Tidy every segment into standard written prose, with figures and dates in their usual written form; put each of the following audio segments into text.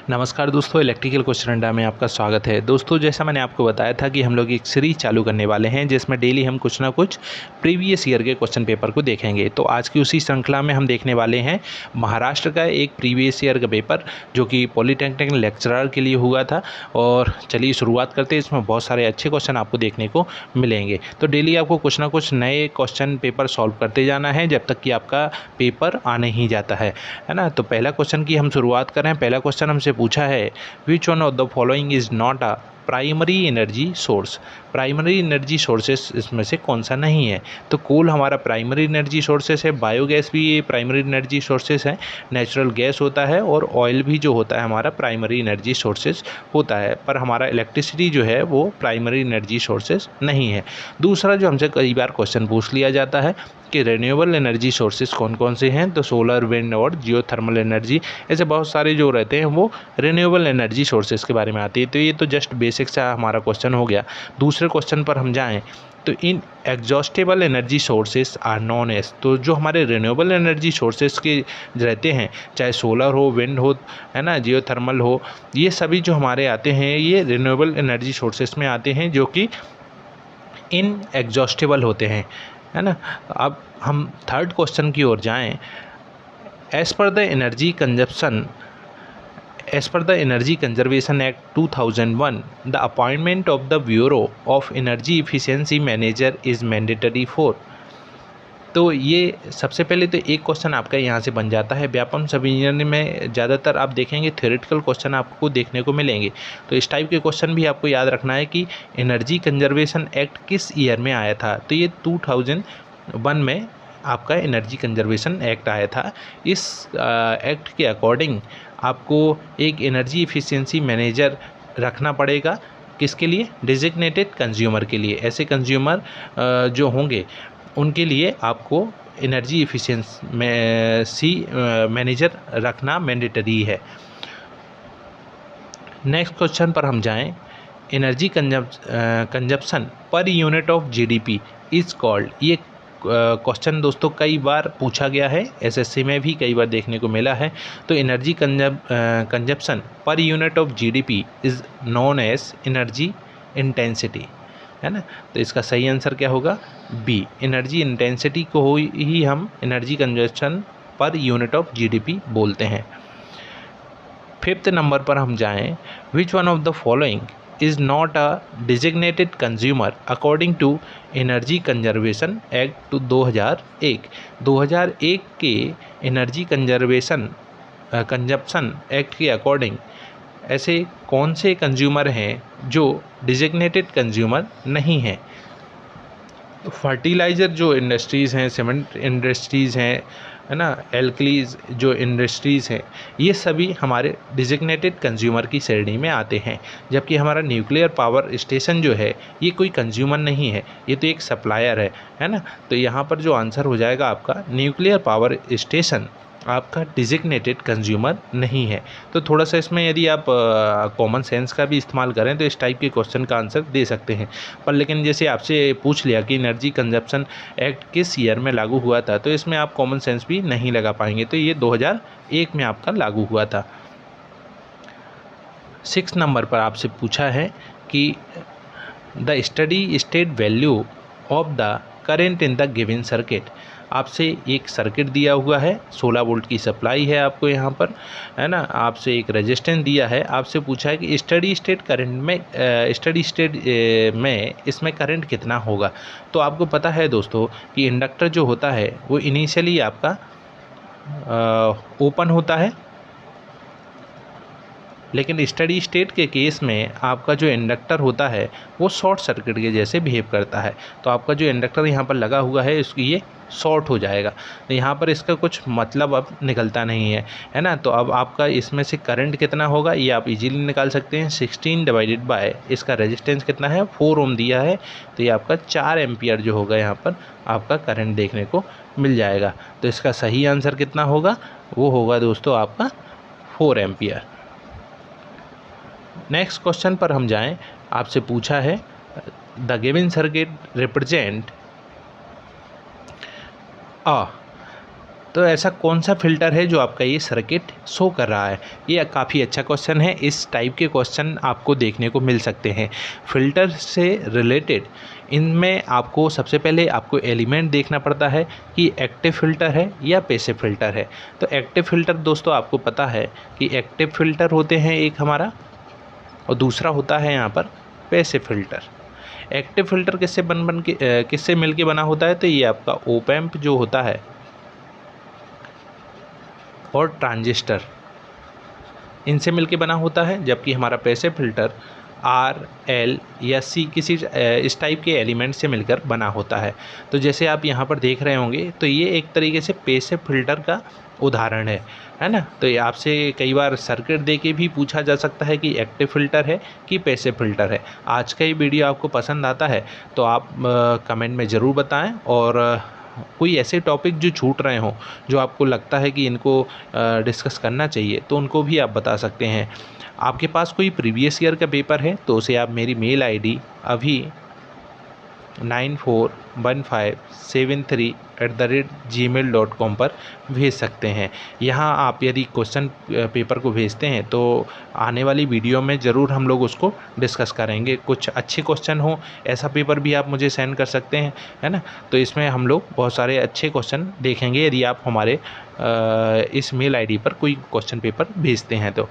नमस्कार दोस्तों, electrical question अड्डा में आपका स्वागत है। दोस्तों, जैसा मैंने आपको बताया था कि हम लोग एक सीरीज चालू करने वाले हैं जिसमें डेली हम कुछ ना कुछ प्रीवियस ईयर के क्वेश्चन पेपर को देखेंगे। तो आज की उसी श्रृंखला में हम देखने वाले हैं महाराष्ट्र का एक प्रीवियस ईयर का पेपर जो कि पॉलिटेक्निक लेक्चरर के लिए हुआ था। और चलिए शुरुआत करते हैं। इसमें बहुत सारे अच्छे क्वेश्चन आपको देखने को मिलेंगे। तो डेली आपको कुछ ना कुछ नए क्वेश्चन पेपर सॉल्व करते जाना है जब तक कि आपका पेपर आने ही जाता है ना। तो पहला क्वेश्चन की हम शुरुआत करें। पहला क्वेश्चन हमसे पूछा है, विच one of the following is not a primary energy source. Primary energy sources इसमें से कौन सा नहीं है? तो कोल हमारा प्राइमरी एनर्जी सोर्सेस है, बायोगैस भी ये प्राइमरी एनर्जी सोर्सेस है, नेचुरल गैस होता है और ऑयल भी जो होता है हमारा प्राइमरी एनर्जी सोर्सेस होता है। पर हमारा इलेक्ट्रिसिटी जो है वो प्राइमरी एनर्जी सोर्सेस नहीं है। दूसरा जो हमसे कई बार क्वेश्चन पूछ लिया जाता है कि रिन्यूएबल एनर्जी सोर्सेज कौन कौन से हैं, तो सोलर, विंड और जियोथर्मल एनर्जी, ऐसे बहुत सारे जो रहते हैं वो रिन्यूएबल एनर्जी सोर्सेज के बारे में आती है। तो ये तो जस्ट बेसिक सा हमारा क्वेश्चन हो गया। दूसरे क्वेश्चन पर हम जाएं तो inexhaustible energy sources are non age. तो जो हमारे रिन्यूएबल एनर्जी सोर्सेज के रहते हैं, चाहे सोलर हो, विंड हो, है ना, जियोथर्मल हो, ये सभी जो हमारे आते हैं ये रिन्यूएबल एनर्जी सोर्सेज में आते हैं जो कि इन एग्जॉस्टेबल होते हैं, है ना। अब हम थर्ड क्वेश्चन की ओर जाएं। As per the energy conservation act 2001 the appointment of the bureau of energy efficiency manager is mandatory for. तो ये सबसे पहले तो एक क्वेश्चन आपका यहाँ से बन जाता है। व्यापम सब इंजीनियरिंग में ज़्यादातर आप देखेंगे थ्योरेटिकल क्वेश्चन आपको देखने को मिलेंगे। तो इस टाइप के क्वेश्चन भी आपको याद रखना है कि एनर्जी कंजर्वेशन एक्ट किस ईयर में आया था। तो ये 2001 में आपका एनर्जी कंजर्वेशन एक्ट आया था। इस एक्ट के अकॉर्डिंग आपको एक एनर्जी इफिशियंसी मैनेजर रखना पड़ेगा। किसके लिए? डिजिग्नेटेड कंज्यूमर के लिए। ऐसे कंज्यूमर जो होंगे उनके लिए आपको एनर्जी इफिशियंसी मैनेजर रखना मैंडेटरी है। नेक्स्ट क्वेश्चन पर हम जाएं। Energy consumption per unit of GDP is called. ये क्वेश्चन दोस्तों कई बार पूछा गया है, एसएससी में भी कई बार देखने को मिला है। तो energy consumption per unit of GDP is known as energy intensity, है ना। तो इसका सही आंसर क्या होगा? बी। एनर्जी इंटेंसिटी को ही हम energy consumption per unit of GDP बोलते हैं। फिफ्थ नंबर पर हम जाएं। Which one of the following is not a designated consumer according to energy conservation act 2001। 2001 के एनर्जी कंजप्शन एक्ट के अकॉर्डिंग ऐसे कौन से कंज्यूमर हैं जो डिजिग्नेटेड कंज्यूमर नहीं हैं? फर्टिलाइज़र जो इंडस्ट्रीज़ हैं, सीमेंट इंडस्ट्रीज़ हैं, है ना, एल्कलीज जो इंडस्ट्रीज़ हैं, ये सभी हमारे डिजिग्नेटेड कंज्यूमर की श्रेणी में आते हैं। जबकि हमारा न्यूक्लियर पावर स्टेशन जो है ये कोई कंज्यूमर नहीं है, ये तो एक सप्लायर है ना। तो यहाँ पर जो आंसर हो जाएगा आपका न्यूक्लियर पावर स्टेशन आपका डिजिग्नेटेड कंज्यूमर नहीं है। तो थोड़ा सा इसमें यदि आप कॉमन सेंस का भी इस्तेमाल करें तो इस टाइप के क्वेश्चन का आंसर दे सकते हैं। पर लेकिन जैसे आपसे पूछ लिया कि एनर्जी कंजप्शन एक्ट किस ईयर में लागू हुआ था, तो इसमें आप कॉमन सेंस भी नहीं लगा पाएंगे। तो ये 2001 में आपका लागू हुआ था। 6 नंबर पर आपसे पूछा है कि the steady state value of the current in the given circuit. आपसे एक सर्किट दिया हुआ है, 16 वोल्ट की सप्लाई है आपको यहाँ पर, है ना। आपसे एक रेजिस्टेंस दिया है, आपसे पूछा है कि स्टडी स्टेट में इसमें करंट कितना होगा। तो आपको पता है दोस्तों कि इंडक्टर जो होता है वो इनिशियली आपका ओपन होता है, लेकिन स्टडी स्टेट के केस में आपका जो इंडक्टर होता है वो शॉर्ट सर्किट के जैसे बिहेव करता है। तो आपका जो इंडक्टर यहाँ पर लगा हुआ है इसकी ये शॉर्ट हो जाएगा। तो यहाँ पर इसका कुछ मतलब अब निकलता नहीं है ना। तो अब आपका इसमें से करंट कितना होगा ये आप इजीली निकाल सकते हैं। 16 डिवाइडेड बाय इसका रेजिस्टेंस कितना है, 4 ओम दिया है, तो ये आपका 4 एम्पियर जो होगा यहाँ पर आपका करंट देखने को मिल जाएगा। तो इसका सही आंसर कितना होगा? वो होगा दोस्तों आपका 4 एम्पियर। नेक्स्ट क्वेश्चन पर हम जाएं। आपसे पूछा है द गिवन सर्किट रिप्रेजेंट तो ऐसा कौन सा फ़िल्टर है जो आपका ये सर्किट शो कर रहा है। ये काफ़ी अच्छा क्वेश्चन है। इस टाइप के क्वेश्चन आपको देखने को मिल सकते हैं फ़िल्टर से रिलेटेड। इनमें आपको सबसे पहले आपको एलिमेंट देखना पड़ता है कि एक्टिव फ़िल्टर है या पैसिव फ़िल्टर है। तो एक्टिव फ़िल्टर दोस्तों आपको पता है कि एक्टिव फ़िल्टर होते हैं एक हमारा, और दूसरा होता है यहाँ पर पैसिव फ़िल्टर। एक्टिव फ़िल्टर किससे मिल के बना होता है, तो ये आपका ओप एम्प जो होता है और ट्रांजिस्टर, इनसे मिलके बना होता है। जबकि हमारा पैसिव फ़िल्टर आर, एल या सी किसी इस टाइप के एलिमेंट से मिलकर बना होता है। तो जैसे आप यहाँ पर देख रहे होंगे, तो ये एक तरीके से पैसिव फ़िल्टर का उदाहरण है ना। तो ये आपसे कई बार सर्किट देके भी पूछा जा सकता है कि एक्टिव फ़िल्टर है कि पैसिव फ़िल्टर है। आज का ये वीडियो आपको पसंद आता है तो आप कमेंट में ज़रूर बताएं, और कोई ऐसे टॉपिक जो छूट रहे हों, जो आपको लगता है कि इनको डिस्कस करना चाहिए, तो उनको भी आप बता सकते हैं। आपके पास कोई प्रीवियस ईयर का पेपर है तो उसे आप मेरी मेल आईडी अभी 941573@gmail.com पर भेज सकते हैं। यहाँ आप यदि क्वेश्चन पेपर को भेजते हैं तो आने वाली वीडियो में ज़रूर हम लोग उसको डिस्कस करेंगे। कुछ अच्छे क्वेश्चन हो ऐसा पेपर भी आप मुझे सेंड कर सकते हैं, है ना। तो इसमें हम लोग बहुत सारे अच्छे क्वेश्चन देखेंगे यदि आप हमारे इस मेल आईडी पर कोई क्वेश्चन पेपर भेजते हैं तो।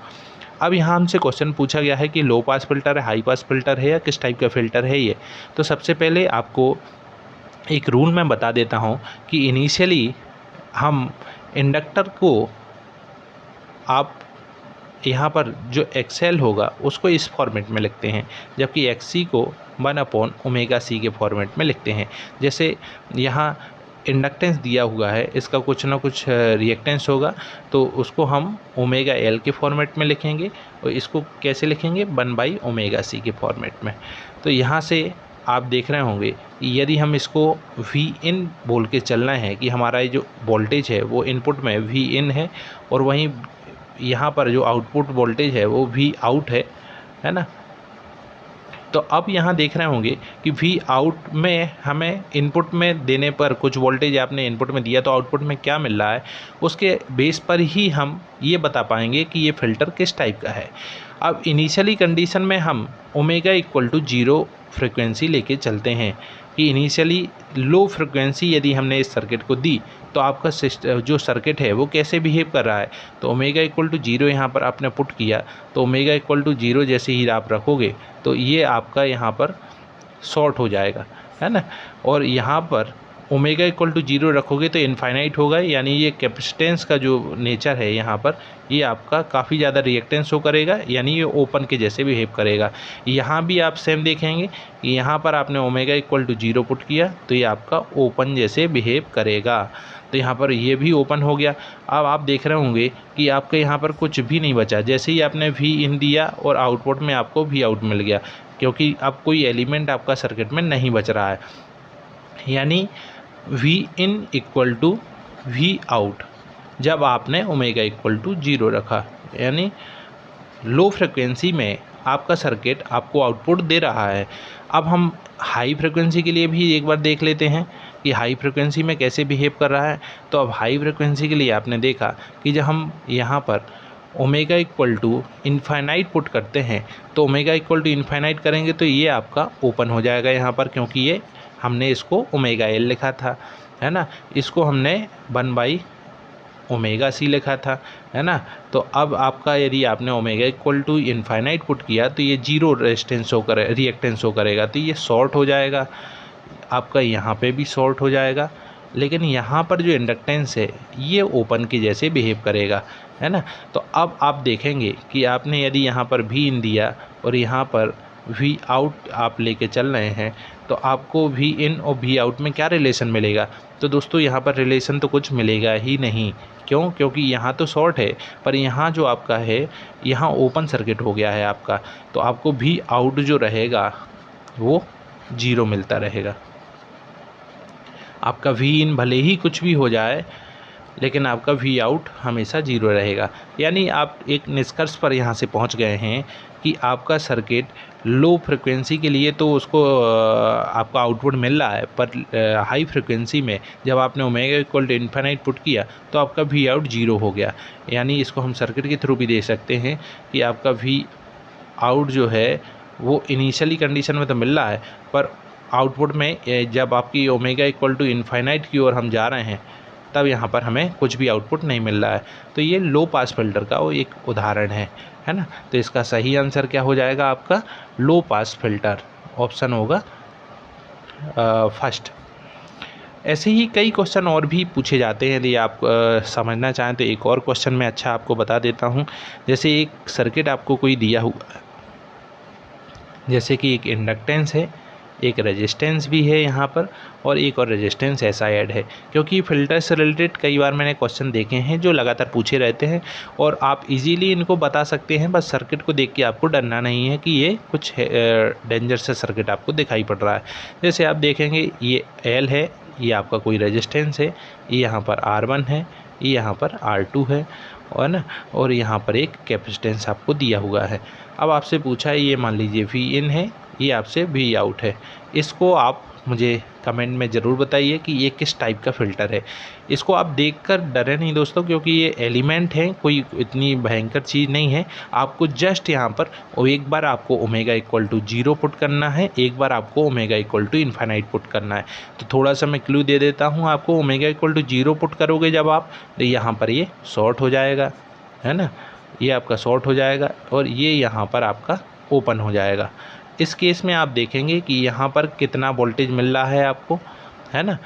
अब यहाँ हमसे क्वेश्चन पूछा गया है कि लो पास फ़िल्टर है, हाई पास फ़िल्टर है या किस टाइप का फ़िल्टर है ये। तो सबसे पहले आपको एक रूल मैं बता देता हूँ कि इनिशियली हम इंडक्टर को, आप यहाँ पर जो एक्सएल होगा उसको इस फॉर्मेट में लिखते हैं, जबकि एक्सी को 1/ωc के फॉर्मेट में लिखते हैं। जैसे यहाँ इंडक्टेंस दिया हुआ है, इसका कुछ ना कुछ रिएक्टेंस होगा, तो उसको हम ओमेगा एल के फॉर्मेट में लिखेंगे, और इसको कैसे लिखेंगे 1/ωc के फॉर्मेट में। तो यहाँ से आप देख रहे होंगे कि यदि हम इसको वी इन बोल के चलना है कि हमारा ये जो वोल्टेज है वो इनपुट में वी इन है, और वहीं यहाँ पर जो आउटपुट वोल्टेज है वो वी आउट है ना। तो अब यहाँ देख रहे होंगे कि वी आउट में हमें इनपुट में देने पर कुछ वोल्टेज आपने इनपुट में दिया तो आउटपुट में क्या मिल रहा है, उसके बेस पर ही हम ये बता पाएंगे कि ये फ़िल्टर किस टाइप का है। अब इनिशियली कंडीशन में हम ओमेगा इक्वल टू 0 फ्रिक्वेंसी लेके चलते हैं कि इनिशियली लो फ्रिक्वेंसी यदि हमने इस सर्किट को दी तो आपका जो सर्किट है वो कैसे बिहेव कर रहा है। तो ओमेगा इक्वल टू 0 यहाँ पर आपने पुट किया, तो ओमेगा इक्वल टू 0 जैसे ही आप रखोगे तो ये आपका यहाँ पर शॉर्ट हो जाएगा, है ना। और यहाँ पर ओमेगा इक्वल टू 0 रखोगे तो इनफाइनाइट होगा, यानी ये कैपेसिटेंस का जो नेचर है यहाँ पर ये आपका काफ़ी ज़्यादा रिएक्टेंस शो करेगा, यानी ये ओपन के जैसे बिहेव करेगा। यहाँ भी आप सेम देखेंगे कि यहाँ पर आपने ओमेगा इक्वल टू 0 पुट किया तो ये आपका ओपन जैसे बिहेव करेगा। तो यहाँ पर ये भी ओपन हो गया। अब आप देख रहे होंगे कि आपके यहाँ पर कुछ भी नहीं बचा, जैसे ही आपने वी इन दिया और आउटपुट में आपको वी आउट मिल गया, क्योंकि अब कोई एलिमेंट आपका सर्किट में नहीं बच रहा है। यानी V in equal to V out जब आपने ओमेगा इक्वल टू 0 रखा, यानी लो फ्रिक्वेंसी में आपका सर्किट आपको आउटपुट दे रहा है। अब हम हाई फ्रिक्वेंसी के लिए भी एक बार देख लेते हैं कि हाई फ्रिक्वेंसी में कैसे बिहेव कर रहा है। तो अब हाई फ्रिक्वेंसी के लिए आपने देखा कि जब हम यहाँ पर omega equal to infinite put करते हैं तो ओमेगा इक्वल टू इनफाइनाइट करेंगे तो ये आपका ओपन हो जाएगा यहाँ पर, क्योंकि ये हमने इसको ओमेगा एल लिखा था, है ना। इसको हमने 1/ωc लिखा था, है ना। तो अब आपका यदि आपने omega equal to infinite put किया तो ये 0 रिएक्टेंस शो करेगा, तो ये शॉर्ट हो जाएगा। आपका यहाँ पे भी शॉर्ट हो जाएगा, लेकिन यहाँ पर जो इंडक्टेंस है ये ओपन के जैसे बिहेव करेगा, है ना। तो अब आप देखेंगे कि आपने यदि यहाँ पर वी इन दिया और यहाँ पर वी आउट आप लेके चल रहे हैं तो आपको वी इन और वी आउट में क्या रिलेशन मिलेगा। तो दोस्तों यहाँ पर रिलेशन तो कुछ मिलेगा ही नहीं। क्यों? क्योंकि यहाँ तो शॉर्ट है, पर यहाँ जो आपका है यहाँ ओपन सर्किट हो गया है आपका, तो आपको वी आउट जो रहेगा वो 0 मिलता रहेगा। आपका वी इन भले ही कुछ भी हो जाए, लेकिन आपका वी आउट हमेशा 0 रहेगा। यानी आप एक निष्कर्ष पर यहाँ से पहुँच गए हैं कि आपका सर्किट लो फ्रिक्वेंसी के लिए तो उसको आपका आउटपुट मिल रहा है, पर हाई फ्रिक्वेंसी में जब आपने omega equal to infinite put किया तो आपका वी आउट 0 हो गया। यानी इसको हम सर्किट के थ्रू भी देख सकते हैं कि आपका वी आउट जो है वो इनिशियली कंडीशन में तो मिल रहा है, पर आउटपुट में जब आपकी ओमेगा इक्वल टू इन्फिनिट की ओर हम जा रहे हैं तब यहाँ पर हमें कुछ भी आउटपुट नहीं मिल रहा है। तो ये लो पास फिल्टर का वो एक उदाहरण है ना। तो इसका सही आंसर क्या हो जाएगा आपका लो पास फिल्टर, ऑप्शन होगा फर्स्ट। ऐसे ही कई क्वेश्चन और भी पूछे जाते हैं, यदि आप समझना चाहें तो एक और क्वेश्चन मैं अच्छा आपको बता देता हूँ। जैसे एक सर्किट आपको कोई दिया हुआ है, जैसे कि एक इंडक्टेंस है, एक रेजिस्टेंस भी है यहाँ पर, और एक और रेजिस्टेंस ऐसा ऐड है। क्योंकि फ़िल्टर से रिलेटेड कई बार मैंने क्वेश्चन देखे हैं जो लगातार पूछे रहते हैं और आप इजीली इनको बता सकते हैं। बस सर्किट को देख के आपको डरना नहीं है कि ये कुछ डेंजर से सर्किट आपको दिखाई पड़ रहा है। जैसे आप देखेंगे ये एल है, ये आपका कोई रेजिस्टेंस है, ये यहाँ पर R1 है, ये यहाँ पर R2 है, और ना, और यहाँ पर एक कैपेसिटेंस आपको दिया हुआ है। अब आपसे पूछा है, ये मान लीजिए वी इन है, ये आपसे वी आउट है। इसको आप मुझे कमेंट में ज़रूर बताइए कि ये किस टाइप का फ़िल्टर है। इसको आप देखकर डरे नहीं दोस्तों, क्योंकि ये एलिमेंट है, कोई इतनी भयंकर चीज़ नहीं है। आपको जस्ट यहाँ पर एक बार आपको ओमेगा इक्वल टू 0 पुट करना है, एक बार आपको omega equal to infinite put करना है। तो थोड़ा सा मैं क्लू दे देता हूँ आपको। ओमेगा इक्वल टू 0 पुट करोगे जब आप, तो यहाँ पर ये शॉर्ट हो जाएगा, है ना, ये आपका शॉर्ट हो जाएगा, और ये यहाँ पर आपका ओपन हो जाएगा। इस केस में आप देखेंगे कि यहाँ पर कितना वोल्टेज मिल रहा है आपको, है ना,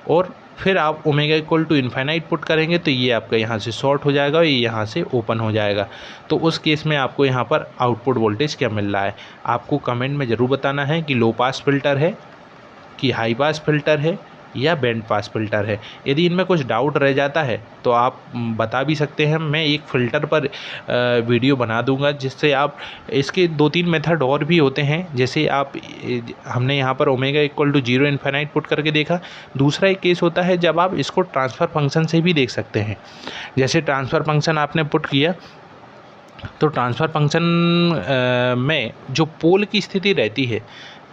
और फिर आप omega equal to infinite put करेंगे तो ये आपका यहाँ से शॉर्ट हो जाएगा और ये यहाँ से ओपन हो जाएगा। तो उस केस में आपको यहाँ पर आउटपुट वोल्टेज क्या मिल रहा है, आपको कमेंट में ज़रूर बताना है कि लो पास फिल्टर है कि हाई पास फिल्टर है या बैंड पास फिल्टर है। यदि इनमें कुछ डाउट रह जाता है तो आप बता भी सकते हैं। मैं एक फ़िल्टर पर वीडियो बना दूंगा, जिससे आप इसके 2-3 मेथड और भी होते हैं। जैसे आप हमने यहाँ पर omega equal to 0 infinite put करके देखा। दूसरा एक केस होता है जब आप इसको ट्रांसफ़र फंक्शन से भी देख सकते हैं। जैसे ट्रांसफ़र फंक्शन आपने पुट किया तो ट्रांसफ़र फंक्शन में जो पोल की स्थिति रहती है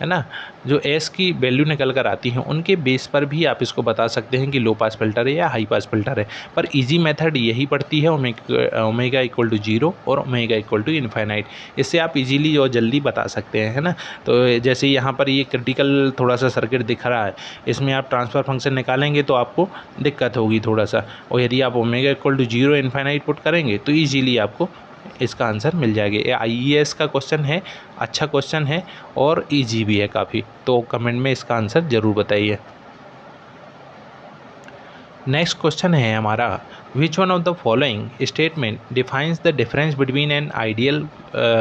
ना, जो एस की वैल्यू निकल कर आती हैं, उनके बेस पर भी आप इसको बता सकते हैं कि लो पास फिल्टर है या हाई पास फिल्टर है। पर इजी मेथड यही पड़ती है, ओमेगा इक्वल टू 0 और ओमेगा इक्वल टू इन्फिनिट। इससे आप इजीली और जल्दी बता सकते हैं, है ना। तो जैसे यहाँ पर ये क्रिटिकल थोड़ा सा सर्किट दिख रहा है, इसमें आप ट्रांसफ़र फंक्शन निकालेंगे तो आपको दिक्कत होगी थोड़ा सा, और यदि आप omega equal to 0 infinite put करेंगे तो ईजीली आपको इसका आंसर मिल जाएगा। ये IES का क्वेश्चन है, अच्छा क्वेश्चन है और इजी भी है काफ़ी। तो कमेंट में इसका आंसर ज़रूर बताइए। नेक्स्ट क्वेश्चन है हमारा, विच one of the following statement defines the difference between an ideal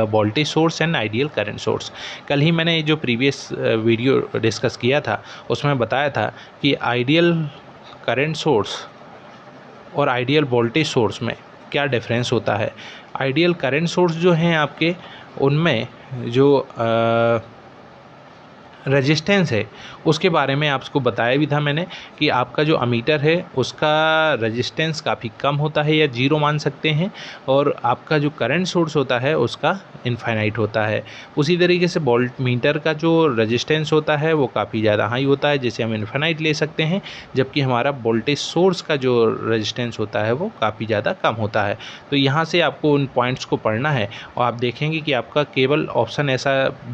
voltage source and ideal current source. कल ही मैंने जो प्रीवियस वीडियो डिस्कस किया था उसमें बताया था कि आइडियल करंट सोर्स और आइडियल वोल्टेज सोर्स में क्या डिफरेंस होता है। आइडियल करंट सोर्स जो हैं आपके, उनमें जो रेजिस्टेंस है उसके बारे में आपको बताया भी था मैंने कि आपका जो अमीटर है उसका रेजिस्टेंस काफ़ी कम होता है या 0 मान सकते हैं, और आपका जो करंट सोर्स होता है उसका इनफाइनाइट होता है। उसी तरीके से वोल्ट मीटर का जो रेजिस्टेंस होता है वो काफ़ी ज़्यादा हाई होता है, जिसे हम इनफाइनाइट ले सकते हैं, जबकि हमारा वोल्टेज सोर्स का जो रेजिस्टेंस होता है वो काफ़ी ज़्यादा कम होता है। तो यहाँ से आपको उन पॉइंट्स को पढ़ना है और आप देखेंगे कि आपका केवल ऑप्शन ऐसा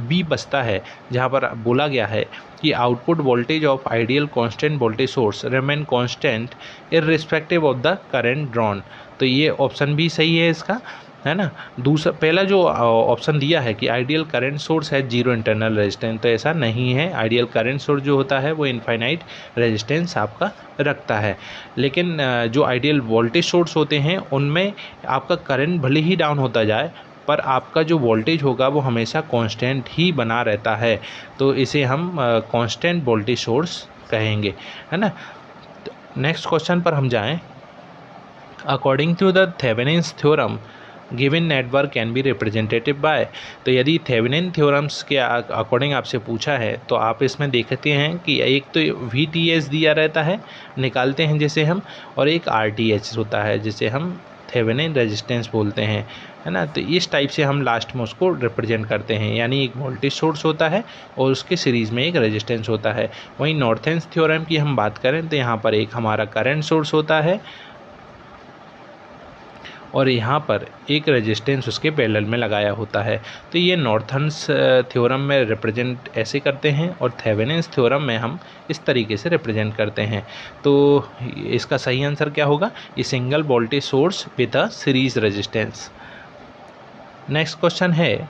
बी बचता है जहाँ पर बोला गया है कि output voltage of ideal constant voltage source remain constant irrespective of the current drawn. तो ये ऑप्शन भी सही है इसका, है ना। दूसरा पहला जो ऑप्शन दिया है कि आइडियल करंट सोर्स है 0 इंटरनल रेजिस्टेंस, तो ऐसा नहीं है। आइडियल करंट सोर्स जो होता है वो इनफाइनाइट रेजिस्टेंस आपका रखता है। लेकिन जो आइडियल वोल्टेज सोर्स होते हैं उनमें आपका करंट भले ही डाउन होता जाए पर आपका जो वोल्टेज होगा वो हमेशा कांस्टेंट ही बना रहता है। तो इसे हम कांस्टेंट वोल्टेज सोर्स कहेंगे, है ना। नेक्स्ट क्वेश्चन पर हम जाएं। According to the Thevenin's theorem given network can be representative by. तो यदि थेवेनिन थ्योरम्स के अकॉर्डिंग आपसे पूछा है तो आप इसमें देखते हैं कि एक तो VTH दिया रहता है, निकालते हैं जैसे हम, और एक RTH होता है जिसे हम थेवेनिन रेजिस्टेंस बोलते हैं, है ना। तो इस टाइप से हम लास्ट में उसको रिप्रेजेंट करते हैं, यानी एक वोल्टेज सोर्स होता है और उसके सीरीज़ में एक रेजिस्टेंस होता है। वहीं नॉर्थेन्स थ्योरम की हम बात करें तो यहाँ पर एक हमारा करंट सोर्स होता है और यहाँ पर एक रेजिस्टेंस उसके पैरेलल में लगाया होता है। तो ये नॉर्थन्स थ्योरम में रिप्रेजेंट ऐसे करते हैं और थेवेनिन्स थ्योरम में हम इस तरीके से रिप्रेजेंट करते हैं। तो इसका सही आंसर क्या होगा? ये single voltage source with a series resistance. Next question है,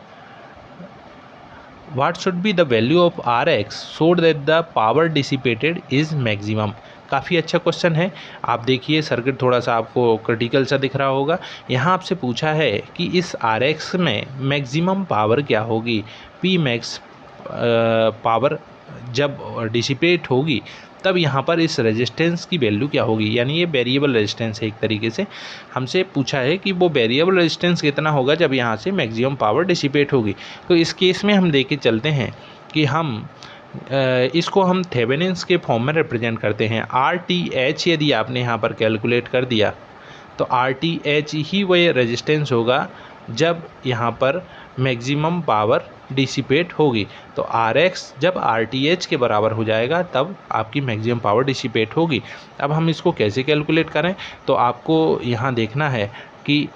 what should be the value of Rx so that the power dissipated is maximum. काफ़ी अच्छा क्वेश्चन है। आप देखिए सर्किट थोड़ा सा आपको क्रिटिकल सा दिख रहा होगा। यहाँ आपसे पूछा है कि इस Rx में मैक्सिमम पावर क्या होगी, P मैक्स पावर जब डिसिपेट होगी तब यहाँ पर इस रेजिस्टेंस की वैल्यू क्या होगी। यानी ये वेरिएबल रेजिस्टेंस है, एक तरीके से हमसे पूछा है कि वो वेरिएबल रेजिस्टेंस कितना होगा जब यहाँ से मैक्सिमम पावर डिसिपेट होगी। तो इस केस में हम देखे चलते हैं कि हम इसको हम थेवेनिन्स के फॉर्म में रिप्रेजेंट करते हैं। RTH यदि आपने यहाँ पर कैलकुलेट कर दिया तो RTH ही वह रेजिस्टेंस होगा जब यहाँ पर मैक्सिमम पावर डिसिपेट होगी। तो Rx जब RTH के बराबर हो जाएगा तब आपकी मैक्सिमम पावर डिसिपेट होगी। अब हम इसको कैसे कैलकुलेट करें, तो आपको यहाँ देखना है कि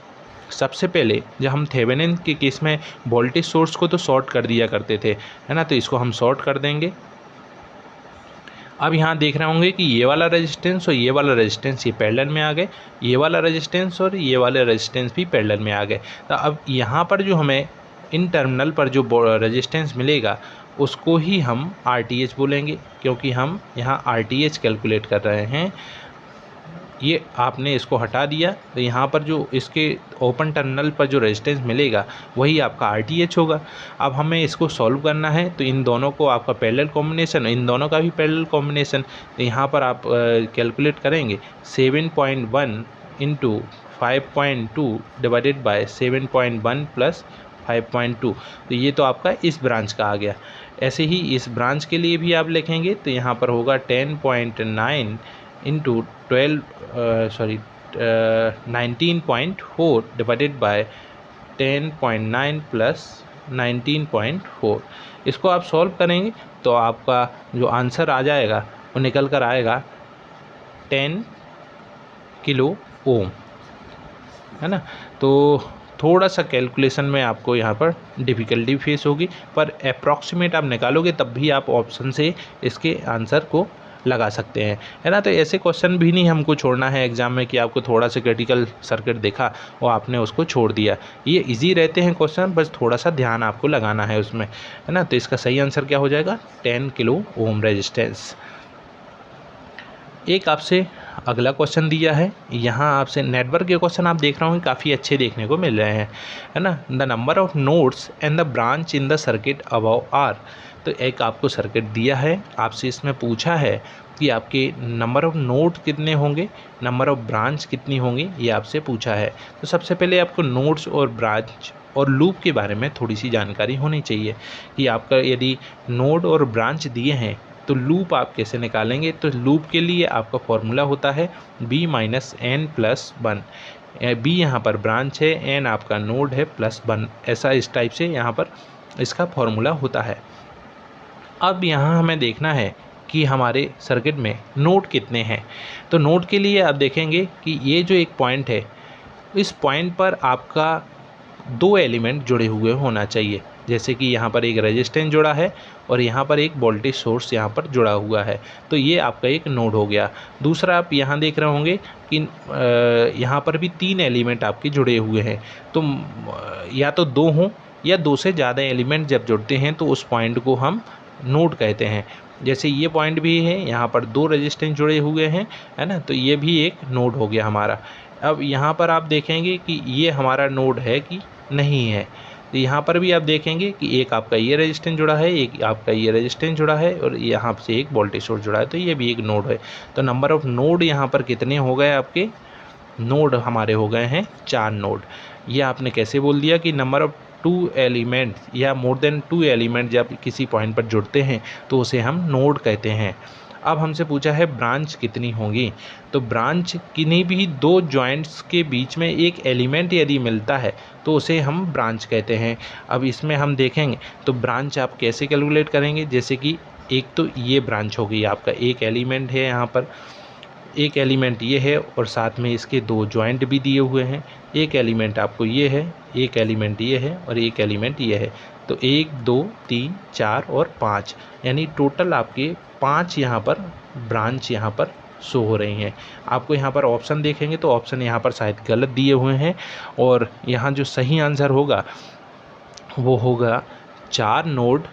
सबसे पहले जब हम थेवेनिन के केस में वोल्टेज सोर्स को तो शॉर्ट कर दिया करते थे, है ना। तो इसको हम शॉर्ट कर देंगे। अब यहाँ देख रहे होंगे कि ये वाला रेजिस्टेंस और ये वाला रेजिस्टेंस ये पैरेलल में आ गए, ये वाला रेजिस्टेंस और ये वाले रेजिस्टेंस भी पैरेलल में आ गए। तो अब यहाँ पर जो हमें इन टर्मिनल पर जो रेजिस्टेंस मिलेगा उसको ही हम RTH बोलेंगे, क्योंकि हम यहाँ RTH कैलकुलेट कर रहे हैं। ये आपने इसको हटा दिया तो यहाँ पर जो इसके ओपन टर्मिनल पर जो रेजिस्टेंस मिलेगा वही आपका RTH होगा। अब हमें इसको सॉल्व करना है तो इन दोनों को आपका पैरेलल कॉम्बिनेशन, इन दोनों का भी पैरेलल कॉम्बिनेशन, तो यहाँ पर आप कैलकुलेट करेंगे 7.1 इंटू 5.2 डिवाइडेड बाय 7.1 प्लस 5.2। तो ये तो आपका इस ब्रांच का आ गया। ऐसे ही इस ब्रांच के लिए भी आप लिखेंगे तो यहाँ पर होगा 10.9 इंटू 19.4 डिवाइडेड बाय 10.9 प्लस 19.4। इसको आप सॉल्व करेंगे तो आपका जो आंसर आ जाएगा वो निकल कर आएगा 10 किलो ओम, है ना। तो थोड़ा सा कैलकुलेशन में आपको यहाँ पर डिफ़िकल्टी फेस होगी, पर अप्रॉक्सीमेट आप निकालोगे तब भी आप ऑप्शन से इसके आंसर को लगा सकते हैं, है ना। तो ऐसे क्वेश्चन भी नहीं हमको छोड़ना है एग्जाम में कि आपको थोड़ा सा क्रिटिकल सर्किट देखा और आपने उसको छोड़ दिया। ये इजी रहते हैं क्वेश्चन, बस थोड़ा सा ध्यान आपको लगाना है उसमें, है ना। तो इसका सही आंसर क्या हो जाएगा? 10 किलो ओम रेजिस्टेंस। एक आपसे अगला क्वेश्चन दिया है, यहाँ आपसे नेटवर्क के क्वेश्चन आप देख रहे होंगे काफ़ी अच्छे देखने को मिल रहे हैं, है ना। The number of nodes and the branch in the circuit above are. तो एक आपको सर्किट दिया है, आपसे इसमें पूछा है कि आपके नंबर ऑफ नोड कितने होंगे, नंबर ऑफ ब्रांच कितनी होंगी, ये आपसे पूछा है। तो सबसे पहले आपको नोड्स और ब्रांच और लूप के बारे में थोड़ी सी जानकारी होनी चाहिए कि आपका यदि नोड और ब्रांच दिए हैं तो लूप आप कैसे निकालेंगे। तो लूप के लिए आपका फॉर्मूला होता है b minus N plus 1। B यहाँ पर ब्रांच है, एन आपका नोड है, प्लस 1, ऐसा इस टाइप से यहाँ पर इसका फॉर्मूला होता है। अब यहाँ हमें देखना है कि हमारे सर्किट में नोड कितने हैं। तो नोड के लिए आप देखेंगे कि ये जो एक पॉइंट है, इस पॉइंट पर आपका 2 एलिमेंट जुड़े हुए होना चाहिए। जैसे कि यहाँ पर एक रेजिस्टेंस जुड़ा है और यहाँ पर एक वोल्टेज सोर्स यहाँ पर जुड़ा हुआ है, तो ये आपका एक नोड हो गया। दूसरा आप यहाँ देख रहे होंगे कि यहाँ पर भी 3 एलिमेंट आपके जुड़े हुए हैं। तो या तो 2 हों या 2 से ज़्यादा एलिमेंट जब जुड़ते हैं तो उस पॉइंट को हम नोड कहते हैं। जैसे ये पॉइंट भी है, यहाँ पर 2 रेजिस्टेंस जुड़े हुए हैं, है ना। तो ये भी एक नोड हो गया हमारा। अब यहाँ पर आप देखेंगे कि ये हमारा नोड है कि नहीं है। तो यहाँ पर भी आप देखेंगे कि एक आपका ये रेजिस्टेंस जुड़ा है, एक आपका ये रेजिस्टेंस जुड़ा है और यहाँ से एक वोल्टेज सोर्स जुड़ा है, तो ये भी एक नोड है। तो नंबर ऑफ नोड यहाँ पर कितने हो गए आपके? नोड हमारे हो गए हैं 4 नोड। ये आपने कैसे बोल दिया कि नंबर ऑफ 2 एलिमेंट या मोर देन 2 एलिमेंट जब किसी पॉइंट पर जुड़ते हैं तो उसे हम नोड कहते हैं। अब हमसे पूछा है ब्रांच कितनी होंगी, तो ब्रांच किन्हीं भी दो जॉइंट्स के बीच में एक एलिमेंट यदि मिलता है तो उसे हम ब्रांच कहते हैं। अब इसमें हम देखेंगे तो ब्रांच आप कैसे कैलकुलेट करेंगे, जैसे कि एक तो ये ब्रांच हो गई, आपका एक एलिमेंट है, यहाँ पर एक एलिमेंट ये है और साथ में इसके दो जॉइंट भी दिए हुए हैं। एक एलिमेंट आपको ये है, एक एलिमेंट ये है और एक एलिमेंट ये है। तो 1 2 3 4 और 5 यानी टोटल आपके 5 यहाँ पर ब्रांच यहाँ पर शो हो रही हैं। आपको यहाँ पर ऑप्शन देखेंगे तो ऑप्शन यहाँ पर शायद गलत दिए हुए हैं और यहाँ जो सही आंसर होगा वो होगा 4 नोड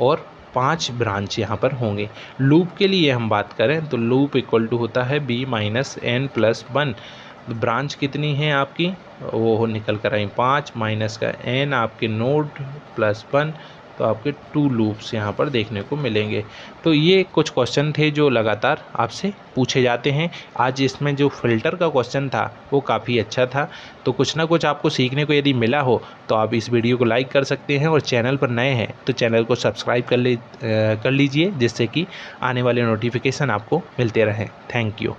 और 5 ब्रांच यहाँ पर होंगे। लूप के लिए हम बात करें तो लूप इक्वल टू होता है b minus N plus 1। Branch कितनी है आपकी, वो निकल कर आई 5 माइनस का n आपके नोड प्लस 1, तो आपके 2 लूप्स यहाँ पर देखने को मिलेंगे। तो ये कुछ क्वेश्चन थे जो लगातार आपसे पूछे जाते हैं। आज इसमें जो फिल्टर का क्वेश्चन था वो काफ़ी अच्छा था। तो कुछ ना कुछ आपको सीखने को यदि मिला हो तो आप इस वीडियो को लाइक कर सकते हैं और चैनल पर नए हैं तो चैनल को सब्सक्राइब कर लीजिए, जिससे कि आने वाले नोटिफिकेशन आपको मिलते रहें। Thank you.